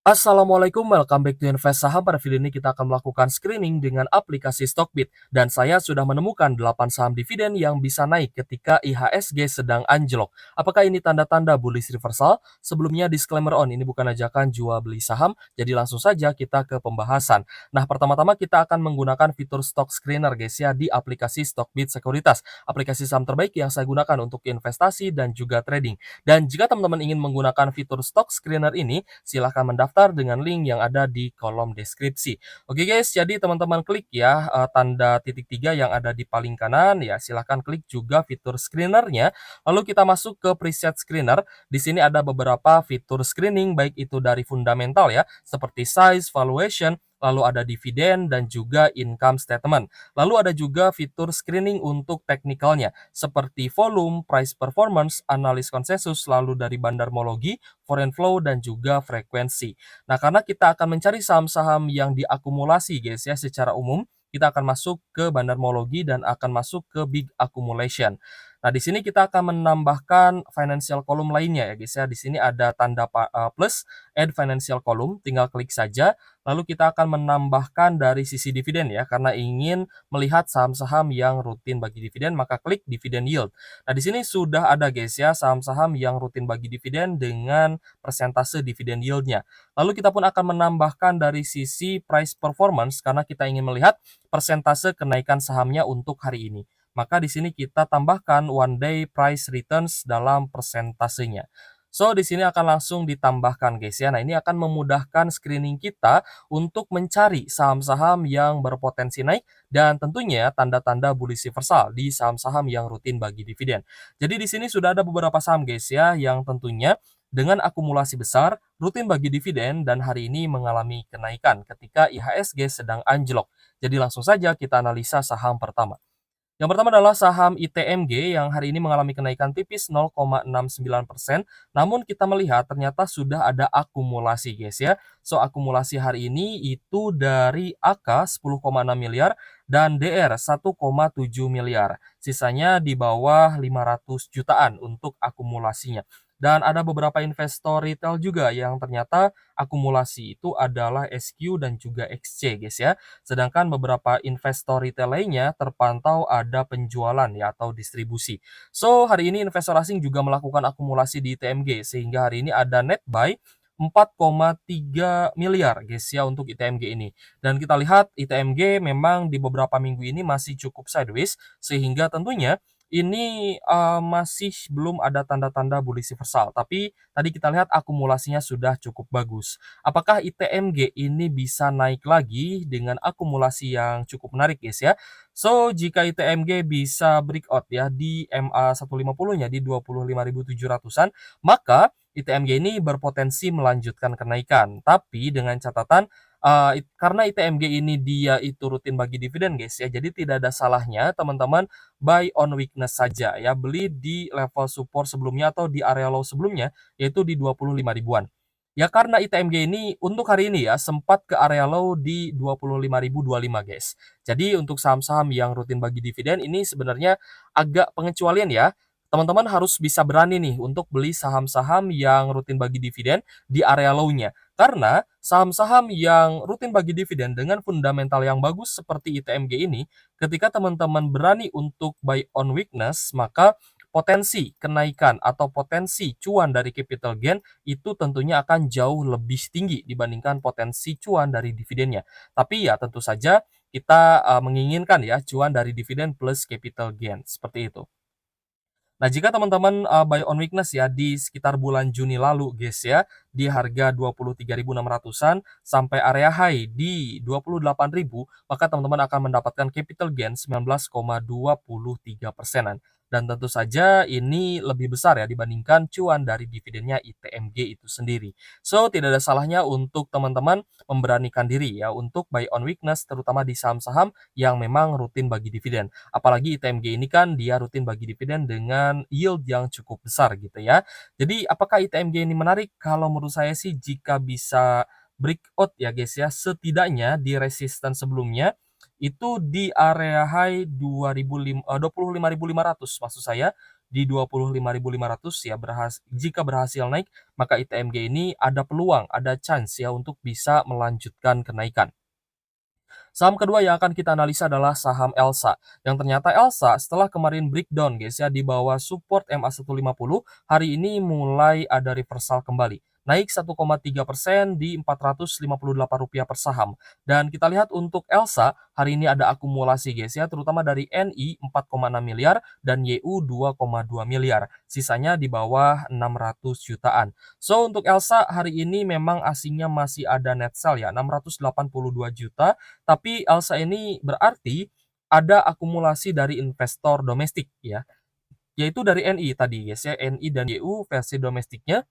Assalamualaikum, welcome back to Invest Saham. Pada video ini kita akan melakukan screening dengan aplikasi Stockbit. Dan saya sudah menemukan 8 saham dividen yang bisa naik ketika IHSG sedang anjlok. Apakah ini tanda-tanda bullish reversal? Sebelumnya disclaimer on, ini bukan ajakan jual beli saham, jadi langsung saja kita ke pembahasan. Nah, pertama-tama kita akan menggunakan fitur Stock Screener guys ya di aplikasi Stockbit Sekuritas. Aplikasi saham terbaik yang saya gunakan untuk investasi dan juga trading. Dan jika teman-teman ingin menggunakan fitur Stock Screener ini, silahkan mendaftar dengan link yang ada di kolom deskripsi. Oke guys, jadi teman-teman klik ya tanda titik 3 yang ada di paling kanan ya, silahkan klik juga fitur screenernya. Lalu kita masuk ke preset screener. Di sini ada beberapa fitur screening baik itu dari fundamental ya, seperti size, valuation, lalu ada dividen dan juga income statement. Lalu ada juga fitur screening untuk teknikalnya seperti volume, price performance, analis konsensus, lalu dari bandarmologi, foreign flow dan juga frekuensi. Nah, karena kita akan mencari saham-saham yang diakumulasi guys ya secara umum, kita akan masuk ke bandarmologi dan akan masuk ke big accumulation. Nah, di sini kita akan menambahkan financial column lainnya ya guys ya. Di sini ada tanda plus add financial column, tinggal klik saja. Lalu kita akan menambahkan dari sisi dividen ya, karena ingin melihat saham-saham yang rutin bagi dividen, maka klik dividend yield. Nah, di sini sudah ada guys ya saham-saham yang rutin bagi dividen dengan persentase dividen yieldnya. Lalu kita pun akan menambahkan dari sisi price performance karena kita ingin melihat persentase kenaikan sahamnya untuk hari ini. Maka di sini kita tambahkan one day price returns dalam persentasenya. So, di sini akan langsung ditambahkan guys ya. Nah, ini akan memudahkan screening kita untuk mencari saham-saham yang berpotensi naik dan tentunya tanda-tanda bullish reversal di saham-saham yang rutin bagi dividen. Jadi di sini sudah ada beberapa saham guys ya yang tentunya dengan akumulasi besar, rutin bagi dividen dan hari ini mengalami kenaikan ketika IHSG sedang anjlok. Jadi langsung saja kita analisa saham pertama. Yang pertama adalah saham ITMG yang hari ini mengalami kenaikan tipis 0,69%. Namun kita melihat ternyata sudah ada akumulasi guys ya. So akumulasi hari ini itu dari AK 10,6 miliar dan DR 1,7 miliar. Sisanya di bawah 500 jutaan untuk akumulasinya. Dan ada beberapa investor retail juga yang ternyata akumulasi itu adalah SQ dan juga XC guys ya. Sedangkan beberapa investor retail lainnya terpantau ada penjualan ya atau distribusi. So, hari ini investor asing juga melakukan akumulasi di ITMG sehingga hari ini ada net buy 4,3 miliar guys ya untuk ITMG ini. Dan kita lihat ITMG memang di beberapa minggu ini masih cukup sideways sehingga tentunya ini masih belum ada tanda-tanda bullish reversal. Tapi tadi kita lihat akumulasinya sudah cukup bagus. Apakah ITMG ini bisa naik lagi dengan akumulasi yang cukup menarik guys ya. So, jika ITMG bisa breakout ya di MA 150-nya di 25.700-an, maka ITMG ini berpotensi melanjutkan kenaikan. Tapi dengan catatan karena ITMG ini dia itu rutin bagi dividen guys ya. Jadi tidak ada salahnya teman-teman buy on weakness saja ya. Beli di level support sebelumnya atau di area low sebelumnya yaitu di 25 ribuan. Ya karena ITMG ini untuk hari ini ya sempat ke area low di 25.025 guys. Jadi untuk saham-saham yang rutin bagi dividen ini sebenarnya agak pengecualian ya. Teman-teman harus bisa berani nih untuk beli saham-saham yang rutin bagi dividen di area low-nya. Karena saham-saham yang rutin bagi dividen dengan fundamental yang bagus seperti ITMG ini, ketika teman-teman berani untuk buy on weakness, maka potensi kenaikan atau potensi cuan dari capital gain itu tentunya akan jauh lebih tinggi dibandingkan potensi cuan dari dividennya. Tapi ya tentu saja kita menginginkan ya cuan dari dividen plus capital gain seperti itu. Nah, jika teman-teman buy on weakness ya di sekitar bulan Juni lalu guys ya, di harga 23.600-an sampai area high di 28.000, maka teman-teman akan mendapatkan capital gain 19,23%-an. Dan tentu saja ini lebih besar ya dibandingkan cuan dari dividennya ITMG itu sendiri. So, tidak ada salahnya untuk teman-teman memberanikan diri ya untuk buy on weakness terutama di saham-saham yang memang rutin bagi dividen. Apalagi ITMG ini kan dia rutin bagi dividen dengan yield yang cukup besar gitu ya. Jadi apakah ITMG ini menarik? Kalau menurut saya sih jika bisa breakout ya guys ya, setidaknya di resistance sebelumnya itu di area high 25.500 maksud saya di 25.500 ya, jika berhasil naik, maka ITMG ini ada peluang, ada chance ya untuk bisa melanjutkan kenaikan. Saham kedua yang akan kita analisa adalah saham Elsa. Yang ternyata Elsa setelah kemarin breakdown guys ya di bawah support MA150, hari ini mulai ada reversal kembali. Naik 1,3% di Rp458 per saham. Dan kita lihat untuk Elsa, hari ini ada akumulasi guys ya, terutama dari NI 4,6 miliar dan YU 2,2 miliar. Sisanya di bawah 600 jutaan. So untuk Elsa hari ini memang asingnya masih ada net sell ya, 682 juta, tapi Elsa ini berarti ada akumulasi dari investor domestik ya, yaitu dari NI tadi guys ya, NI dan YU versi domestiknya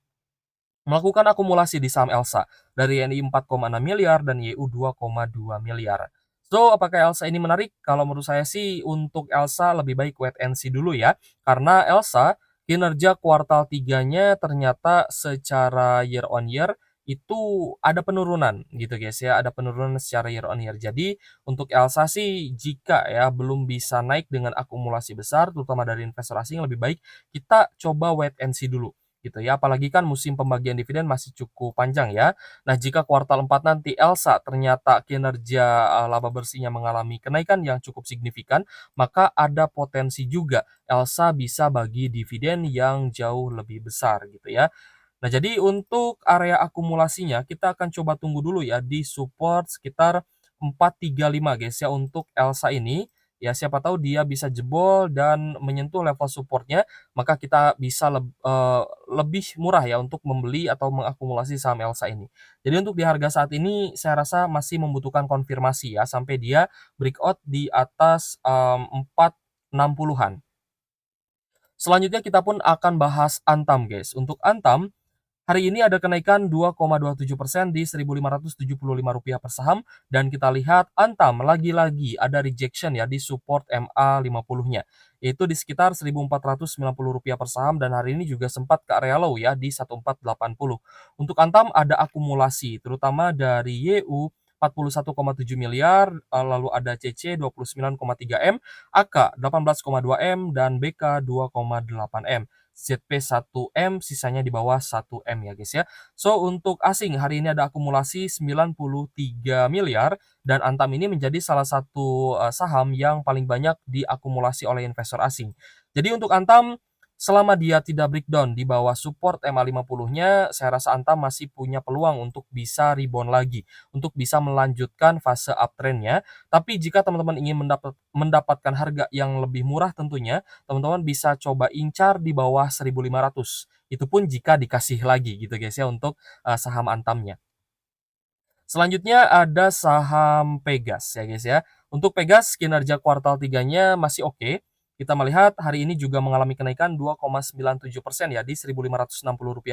melakukan akumulasi di saham Elsa dari NI 4,6 miliar dan YU 2,2 miliar. So, apakah Elsa ini menarik? Kalau menurut saya sih untuk Elsa lebih baik wait and see dulu ya. Karena Elsa kinerja kuartal 3-nya ternyata secara year on year itu ada penurunan gitu guys ya, ada penurunan secara year on year. Jadi untuk Elsa sih jika ya belum bisa naik dengan akumulasi besar terutama dari investor asing, lebih baik kita coba wait and see dulu gitu ya. Apalagi kan musim pembagian dividen masih cukup panjang ya. Nah, jika kuartal 4 nanti Elsa ternyata kinerja laba bersihnya mengalami kenaikan yang cukup signifikan, maka ada potensi juga Elsa bisa bagi dividen yang jauh lebih besar gitu ya. Nah, jadi untuk area akumulasinya kita akan coba tunggu dulu ya di support sekitar 435 guys ya untuk Elsa ini. Ya siapa tahu dia bisa jebol dan menyentuh level supportnya, maka kita bisa lebih murah ya untuk membeli atau mengakumulasi saham Elsa ini. Jadi untuk di harga saat ini saya rasa masih membutuhkan konfirmasi ya sampai dia breakout di atas 460-an. Selanjutnya kita pun akan bahas Antam guys. Untuk Antam hari ini ada kenaikan 2,27% di Rp1.575 per saham dan kita lihat Antam lagi-lagi ada rejection ya di support MA50-nya, yaitu di sekitar Rp1.490 per saham dan hari ini juga sempat ke area low ya di 1480. Untuk Antam ada akumulasi terutama dari YU 41,7 miliar, lalu ada CC 29,3 M, AK 18,2 M, dan BK 2,8 M. ZP 1M, sisanya di bawah 1M ya guys ya. So untuk asing hari ini ada akumulasi 93 miliar dan Antam ini menjadi salah satu saham yang paling banyak diakumulasi oleh investor asing. Jadi untuk Antam selama dia tidak breakdown di bawah support MA50-nya, saya rasa Antam masih punya peluang untuk bisa rebound lagi, untuk bisa melanjutkan fase uptrend-nya. Tapi jika teman-teman ingin mendapatkan harga yang lebih murah tentunya, teman-teman bisa coba incar di bawah 1.500. Itu pun jika dikasih lagi gitu guys ya untuk saham Antamnya. Selanjutnya ada saham Pegas ya guys ya. Untuk Pegas kinerja kuartal 3-nya masih oke. Kita melihat hari ini juga mengalami kenaikan 2,97% ya di Rp1.560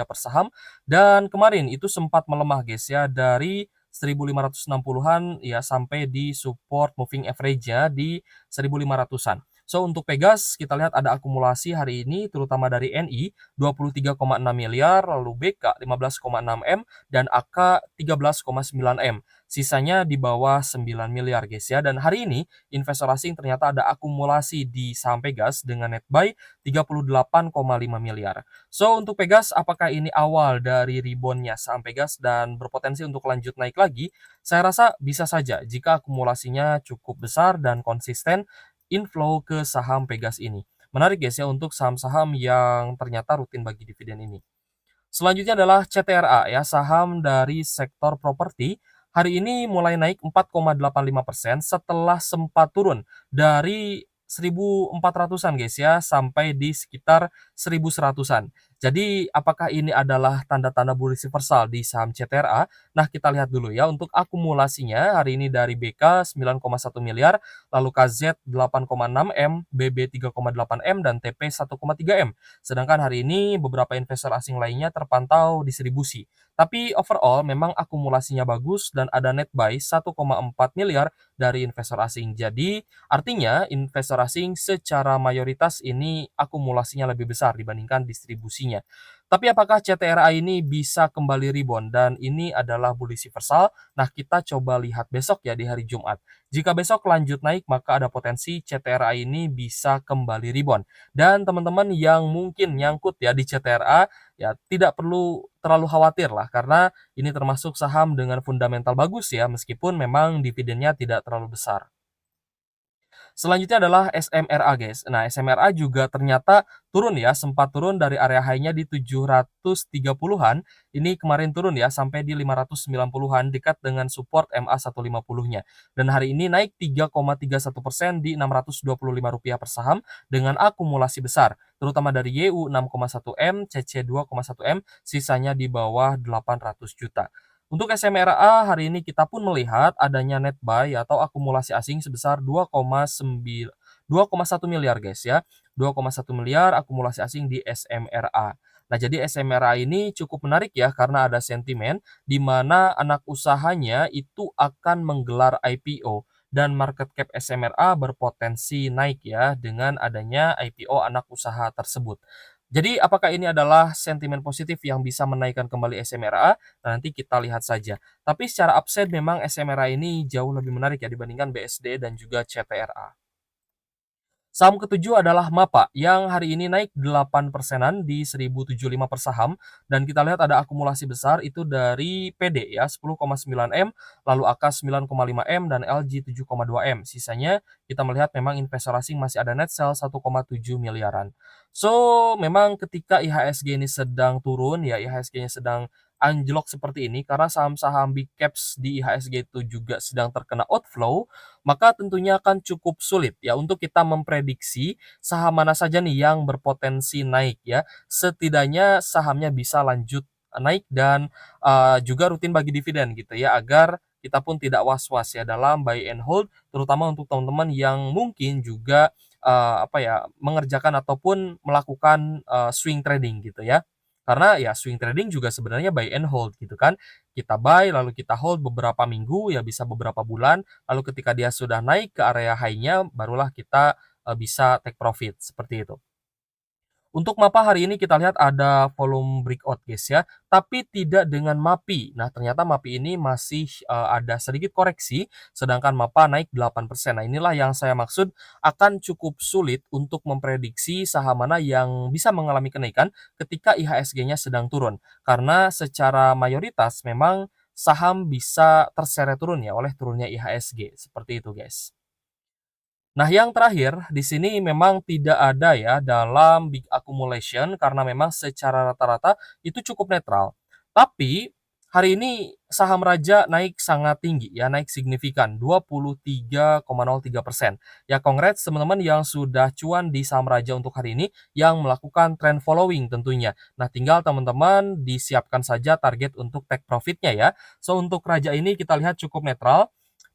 per saham. Dan kemarin itu sempat melemah guys ya dari 1.560-an ya sampai di support moving average-nya di 1.500-an. So untuk Pegas kita lihat ada akumulasi hari ini terutama dari NI 23,6 miliar, lalu BK 15,6 M, dan AK 13,9 M. Sisanya di bawah 9 miliar guys ya. Dan hari ini investor asing ternyata ada akumulasi di saham Pegas dengan net buy 38,5 miliar. So untuk Pegas apakah ini awal dari reboundnya saham Pegas dan berpotensi untuk lanjut naik lagi? Saya rasa bisa saja jika akumulasinya cukup besar dan konsisten inflow ke saham Pegas ini. Menarik guys ya untuk saham-saham yang ternyata rutin bagi dividen ini. Selanjutnya adalah CTRA ya, saham dari sektor properti. Hari ini mulai naik 4,85% setelah sempat turun dari 1.400-an guys ya sampai di sekitar 1.100-an. Jadi apakah ini adalah tanda-tanda bullish reversal di saham CTRA? Nah, kita lihat dulu ya untuk akumulasinya hari ini dari BK 9,1 miliar, lalu KZ 8,6 M, BB 3,8 M, dan TP 1,3 M. Sedangkan hari ini beberapa investor asing lainnya terpantau distribusi. Tapi overall memang akumulasinya bagus dan ada net buy 1,4 miliar dari investor asing. Jadi artinya investor asing secara mayoritas ini akumulasinya lebih besar dibandingkan distribusinya. Tapi apakah CTRA ini bisa kembali rebound? Dan ini adalah bullish reversal. Nah, kita coba lihat besok ya di hari Jumat. Jika besok lanjut naik, maka ada potensi CTRA ini bisa kembali rebound. Dan teman-teman yang mungkin nyangkut ya di CTRA, ya tidak perlu terlalu khawatir lah, karena ini termasuk saham dengan fundamental bagus ya, meskipun memang dividennya tidak terlalu besar. Selanjutnya adalah SMRA guys. Nah, SMRA juga ternyata turun ya, sempat turun dari area high-nya di 730-an. Ini kemarin turun ya sampai di 590-an dekat dengan support MA 150-nya. Dan hari ini naik 3,31% di Rp625 per saham dengan akumulasi besar, terutama dari YU 6,1 M, CC 2,1 M, sisanya di bawah 800 juta. Untuk SMRA hari ini kita pun melihat adanya net buy atau akumulasi asing sebesar 2,1 miliar guys ya. 2,1 miliar akumulasi asing di SMRA. Nah, jadi SMRA ini cukup menarik ya karena ada sentimen di mana anak usahanya itu akan menggelar IPO dan market cap SMRA berpotensi naik ya dengan adanya IPO anak usaha tersebut. Jadi apakah ini adalah sentimen positif yang bisa menaikkan kembali SMRA? Nah, nanti kita lihat saja. Tapi secara upside memang SMRA ini jauh lebih menarik ya dibandingkan BSD dan juga CTRA. Saham ketujuh adalah MAPA yang hari ini naik 8%-an di 1075 per saham, dan kita lihat ada akumulasi besar itu dari PD ya 10,9 M, lalu AK 9,5 M dan LG 7,2 M. Sisanya kita melihat memang investor asing masih ada net sell 1,7 miliaran. So, memang ketika IHSG ini sedang turun ya, IHSG-nya sedang anjlok seperti ini karena saham-saham big caps di IHSG itu juga sedang terkena outflow, maka tentunya akan cukup sulit ya untuk kita memprediksi saham mana saja nih yang berpotensi naik ya. Setidaknya sahamnya bisa lanjut naik dan juga rutin bagi dividen gitu ya, agar kita pun tidak was-was ya dalam buy and hold, terutama untuk teman-teman yang mungkin juga apa ya, mengerjakan ataupun melakukan swing trading gitu ya. Karena ya swing trading juga sebenarnya buy and hold gitu kan. Kita buy lalu kita hold beberapa minggu ya bisa beberapa bulan, lalu ketika dia sudah naik ke area high-nya barulah kita bisa take profit seperti itu. Untuk MAPA hari ini kita lihat ada volume breakout guys ya, tapi tidak dengan MAPI. Nah, ternyata MAPI ini masih ada sedikit koreksi, sedangkan MAPA naik 8%. Nah, inilah yang saya maksud akan cukup sulit untuk memprediksi saham mana yang bisa mengalami kenaikan ketika IHSG-nya sedang turun. Karena secara mayoritas memang saham bisa terseret turun ya oleh turunnya IHSG. Seperti itu guys. Nah, yang terakhir di sini memang tidak ada ya dalam big accumulation karena memang secara rata-rata itu cukup netral. Tapi hari ini saham Raja naik sangat tinggi ya, naik signifikan 23,03%. Ya, congrats teman-teman yang sudah cuan di saham Raja untuk hari ini yang melakukan trend following tentunya. Nah, tinggal teman-teman disiapkan saja target untuk take profitnya ya. So, untuk Raja ini kita lihat cukup netral.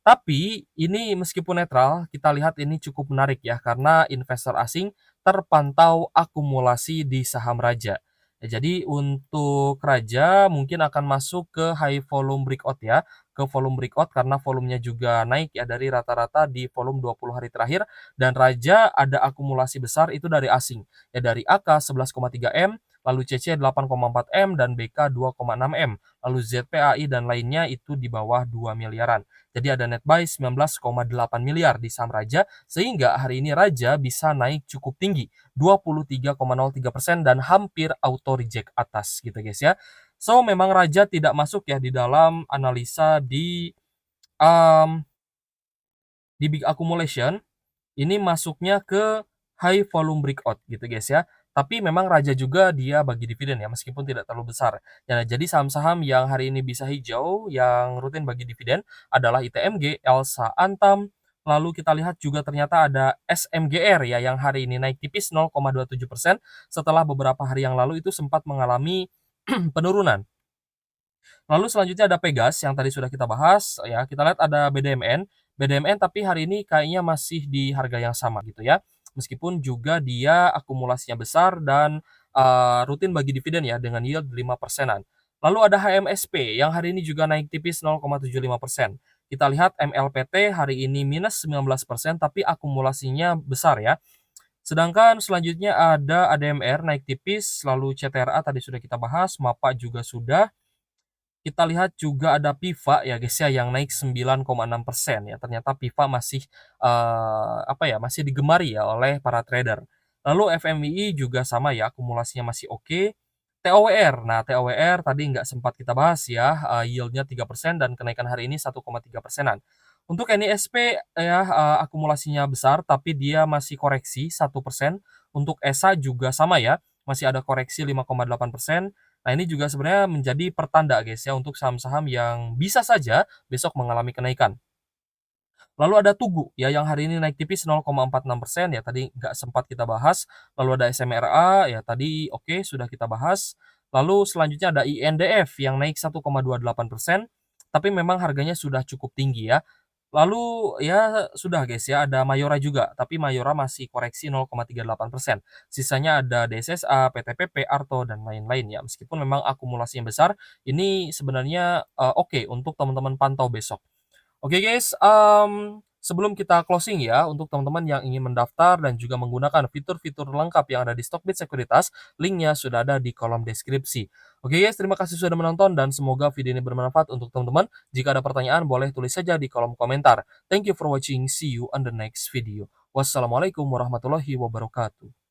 Tapi ini meskipun netral, kita lihat ini cukup menarik ya karena investor asing terpantau akumulasi di saham Raja. Ya, jadi untuk Raja mungkin akan masuk ke high volume breakout ya, ke volume breakout karena volumenya juga naik ya dari rata-rata di volume 20 hari terakhir, dan Raja ada akumulasi besar itu dari asing. Ya, dari AK 11,3 M, lalu CC 8,4 M dan BK 2,6 M, lalu ZPAI dan lainnya itu di bawah 2 miliaran. Jadi ada net buy 19,8 miliar di saham Raja, sehingga hari ini Raja bisa naik cukup tinggi, 23,03% dan hampir auto reject atas gitu guys ya. So memang Raja tidak masuk ya di dalam analisa um, di big accumulation, ini masuknya ke high volume breakout gitu guys ya. Tapi memang Raja juga dia bagi dividen ya meskipun tidak terlalu besar. Ya, jadi saham-saham yang hari ini bisa hijau yang rutin bagi dividen adalah ITMG, Elsa Antam, lalu kita lihat juga ternyata ada SMGR ya yang hari ini naik tipis 0,27% setelah beberapa hari yang lalu itu sempat mengalami penurunan. Lalu selanjutnya ada Pegas yang tadi sudah kita bahas ya. Kita lihat ada BDMN. BDMN tapi hari ini kayaknya masih di harga yang sama gitu ya. Meskipun juga dia akumulasinya besar dan rutin bagi dividen ya dengan yield 5%-an. Lalu ada HMSP yang hari ini juga naik tipis 0,75%. Kita lihat MLPT hari ini minus 19% tapi akumulasinya besar ya. Sedangkan selanjutnya ada ADMR naik tipis, lalu CTRA tadi sudah kita bahas, MAPA juga sudah. Kita lihat juga ada PIVA ya guys ya, yang naik 9,6% ya. Ternyata PIVA masih, apa ya, masih digemari ya oleh para trader. Lalu FMII juga sama ya, akumulasinya masih oke. TOWR, nah TOWR tadi nggak sempat kita bahas ya, yield-nya 3% dan kenaikan hari ini 1,3%-an. Untuk NISP ya, akumulasinya besar tapi dia masih koreksi 1%. Untuk ESA juga sama ya, masih ada koreksi 5,8%. Nah, ini juga sebenarnya menjadi pertanda guys ya untuk saham-saham yang bisa saja besok mengalami kenaikan. Lalu ada Tugu ya yang hari ini naik tipis 0,46% ya tadi nggak sempat kita bahas. Lalu ada SMRA ya tadi oke sudah kita bahas. Lalu selanjutnya ada INDF yang naik 1,28%, tapi memang harganya sudah cukup tinggi ya. Lalu ya sudah guys ya, ada Mayora juga, tapi Mayora masih koreksi 0,38%. Sisanya ada DSSA, PTPP, Arto, dan lain-lain ya. Meskipun memang akumulasinya besar, ini sebenarnya oke untuk teman-teman pantau besok. Oke guys, sebelum kita closing ya, untuk teman-teman yang ingin mendaftar dan juga menggunakan fitur-fitur lengkap yang ada di Stockbit Sekuritas, linknya sudah ada di kolom deskripsi. Oke guys, terima kasih sudah menonton dan semoga video ini bermanfaat untuk teman-teman. Jika ada pertanyaan, boleh tulis saja di kolom komentar. Thank you for watching, see you on the next video. Wassalamualaikum warahmatullahi wabarakatuh.